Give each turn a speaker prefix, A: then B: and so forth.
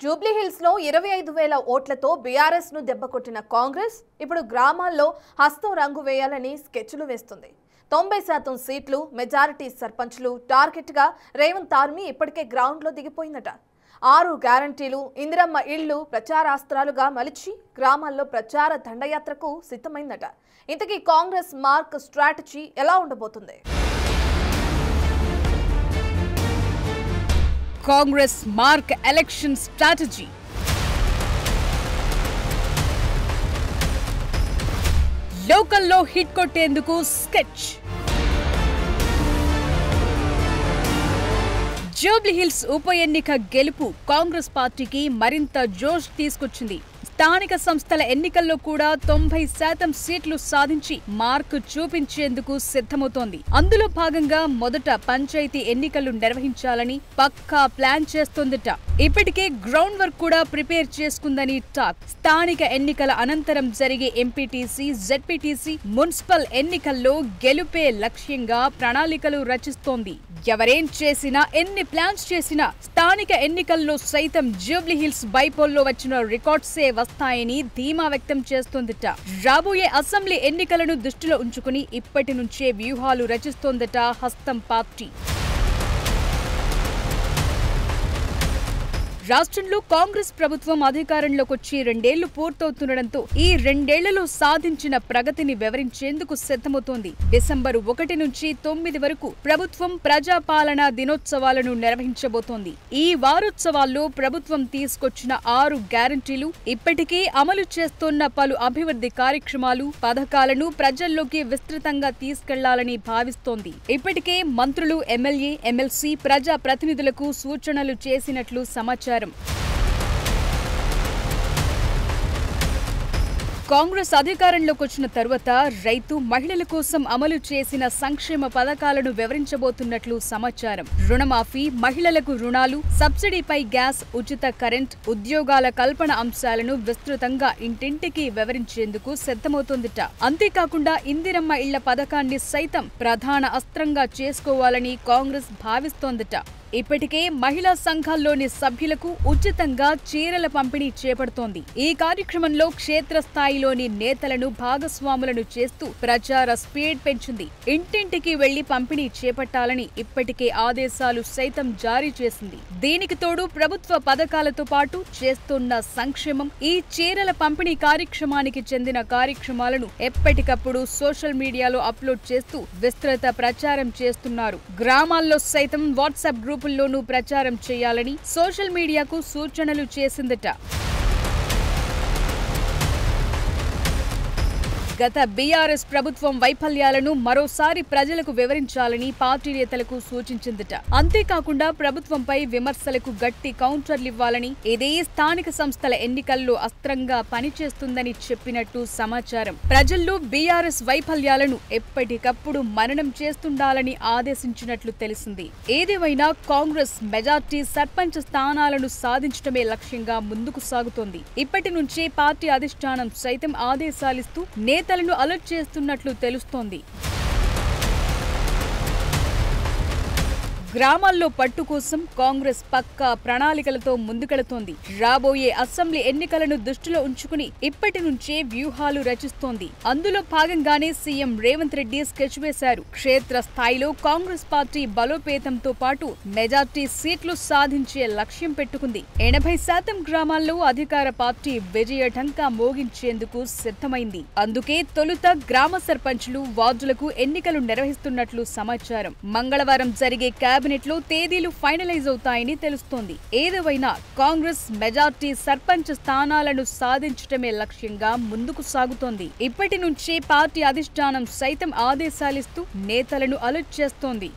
A: జూబ్లీహిల్స్ లో 25,000 ఓట్లతో బీఆర్ఎస్ ను దెబ్బకొట్టిన కాంగ్రెస్ ఇప్పుడు గ్రామాల్లో హస్తం రంగు వేయాలని స్కెచ్లు వేస్తుంది. 90% సీట్లు మెజారిటీ సర్పంచ్లు టార్గెట్ గా రేవంత్ ఆర్మీ ఇప్పటికే గ్రౌండ్ లో దిగిపోయిందట. 6 గ్యారంటీలు ఇందిరమ్మ ఇళ్లు ప్రచారాస్త్రాలుగా మలిచి గ్రామాల్లో ప్రచార దండయాత్రకు సిద్ధమైందట. ఇంతకీ కాంగ్రెస్ మార్క్ స్ట్రాటజీ ఎలా ఉండబోతుంది?
B: Congress mark election strategy. లోకల్లో హిట్ కొట్టేందుకు స్కెచ్. జూబ్లీహిల్స్ ఉప ఎన్నిక గెలుపు కాంగ్రెస్ పార్టీకి మరింత జోష్ తీసుకొచ్చింది. స్థానిక సంస్థల ఎన్నికల్లో కూడా 90% సీట్లు సాధించి మార్కు చూపించేందుకు సిద్ధమవుతోంది. అందులో భాగంగా మొదట పంచాయతీ ఎన్నికలు నిర్వహించాలని పక్కా ప్లాన్ చేస్తోందట. ఇప్పటికే గ్రౌండ్ వర్క్ కూడా ప్రిపేర్ చేసుకుందని టాక్. స్థానిక ఎన్నికల అనంతరం జరిగే ఎంపీటీసీ, జెడ్పీటీసీ, మున్సిపల్ ఎన్నికల్లో గెలుపే లక్ష్యంగా ప్రణాళికలు రచిస్తోంది. ఎవరేం చేసినా, ఎన్ని ప్లాన్స్ చేసినా స్థానిక ఎన్నికల్లో సైతం జూబ్లీహిల్స్ బైపోల్లో వచ్చిన రికార్డ్సే వస్తాయని ధీమా వ్యక్తం చేస్తోందట. రాబోయే అసెంబ్లీ ఎన్నికలను దృష్టిలో ఉంచుకుని ఇప్పటి నుంచే వ్యూహాలు రచిస్తోందట హస్తం పార్టీ. రాష్ట్రంలో కాంగ్రెస్ ప్రభుత్వం అధికారంలోకి వచ్చి 2 ఏళ్లు పూర్తవుతుండటంతో ఈ 2 ఏళ్లలో సాధించిన ప్రగతిని వివరించేందుకు సిద్ధమవుతోంది. డిసెంబర్ 1 నుంచి 9 వరకు ప్రభుత్వం ప్రజాపాలనా దినోత్సవాలను నిర్వహించబోతోంది. ఈ వారోత్సవాల్లో ప్రభుత్వం తీసుకొచ్చిన 6 గ్యారంటీలు, ఇప్పటికే అమలు చేస్తోన్న పలు అభివృద్ధి కార్యక్రమాలు, పథకాలను ప్రజల్లోకి విస్తృతంగా తీసుకెళ్లాలని భావిస్తోంది. ఇప్పటికే మంత్రులు, ఎమ్మెల్యే, ఎమ్మెల్సీ, ప్రజా ప్రతినిధులకు సూచనలు చేసినట్లు సమాచారం. కాంగ్రెస్ అధికారంలోకి వచ్చిన తరువాత రైతు, మహిళల కోసం అమలు చేసిన సంక్షేమ పథకాలను వివరించబోతున్నట్లు సమాచారం. రుణమాఫీ, మహిళలకు రుణాలు, సబ్సిడీపై గ్యాస్, ఉచిత కరెంట్, ఉద్యోగాల కల్పన అంశాలను విస్తృతంగా ఇంటింటికి వివరించేందుకు సిద్ధమవుతోందట. అంతేకాకుండా ఇందిరమ్మ ఇళ్ల పథకాన్ని సైతం ప్రధాన అస్త్రంగా చేసుకోవాలని కాంగ్రెస్ భావిస్తోందట. ఇప్పటికే మహిళా సంఘాల్లోని సభ్యులకు ఉచితంగా చీరల పంపిణీ చేపడుతోంది. ఈ కార్యక్రమంలో క్షేత్రస్థాయిలోని నేతలను భాగస్వాములను చేస్తూ ప్రచార స్పీడ్ పెంచింది. ఇంటింటికి వెళ్లి పంపిణీ చేపట్టాలని ఇప్పటికే ఆదేశాలు సైతం జారీ చేసింది. దీనికి తోడు ప్రభుత్వ పథకాలతో పాటు చేస్తున్న సంక్షేమం, ఈ చీరల పంపిణీ కార్యక్రమానికి చెందిన కార్యక్రమాలను ఎప్పటికప్పుడు సోషల్ మీడియాలో అప్లోడ్ చేస్తూ విస్తృత ప్రచారం చేస్తున్నారు. గ్రామాల్లో సైతం వాట్సాప్ గ్రూప్ లోనూ ప్రచారం చేయాలని సోషల్ మీడియాకు సూచనలు చేసిందట. గత బీఆర్ఎస్ ప్రభుత్వం వైఫల్యాలను మరోసారి ప్రజలకు వివరించాలని పార్టీ నేతలకు సూచించిందట. అంతేకాకుండా ప్రభుత్వంపై విమర్శలకు గట్టి కౌంటర్లివ్వాలని, ఇదే స్థానిక సంస్థల ఎన్నికల్లో అస్త్రంగా పనిచేస్తుందని చెప్పినట్టు సమాచారం. ప్రజల్లో బీఆర్ఎస్ వైఫల్యాలను ఎప్పటికప్పుడు మననం చేస్తుండాలని ఆదేశించినట్లు తెలిసింది. ఏదేమైనా కాంగ్రెస్ మెజార్టీ సర్పంచ్ స్థానాలను సాధించడమే లక్ష్యంగా ముందుకు సాగుతోంది. ఇప్పటి నుంచే పార్టీ అధిష్టానం సైతం ఆదేశాలిస్తూ నేతలను అలర్ట్ చేస్తున్నట్లు తెలుస్తోంది. గ్రామాల్లో పట్టు కోసం కాంగ్రెస్ పక్కా ప్రణాళికలతో ముందుకెళుతోంది. రాబోయే అసెంబ్లీ ఎన్నికలను దృష్టిలో ఉంచుకుని ఇప్పటి నుంచే వ్యూహాలు రచిస్తోంది. అందులో భాగంగానే సీఎం రేవంత్ రెడ్డి స్కెచ్ వేశారు. క్షేత్ర స్థాయిలో కాంగ్రెస్ పార్టీ బలోపేతంతో పాటు మెజార్టీ సీట్లు సాధించే లక్ష్యం పెట్టుకుంది. 80% గ్రామాల్లో అధికార పార్టీ విజయ ఢంకా మోగించేందుకు సిద్ధమైంది. అందుకే తొలుత గ్రామ సర్పంచ్లు, వార్డులకు ఎన్నికలు నిర్వహిస్తున్నట్లు సమాచారం. మంగళవారం జరిగే కేబినెట్ లో తేదీలు ఫైనలైజ్ అవుతాయని తెలుస్తోంది. ఏదేమైనా కాంగ్రెస్ మెజార్టీ సర్పంచ్ స్థానాలను సాధించటమే లక్ష్యంగా ముందుకు సాగుతోంది. ఇప్పటి నుంచే పార్టీ అధిష్టానం సైతం ఆదేశాలిస్తూ నేతలను అలర్ట్ చేస్తోంది.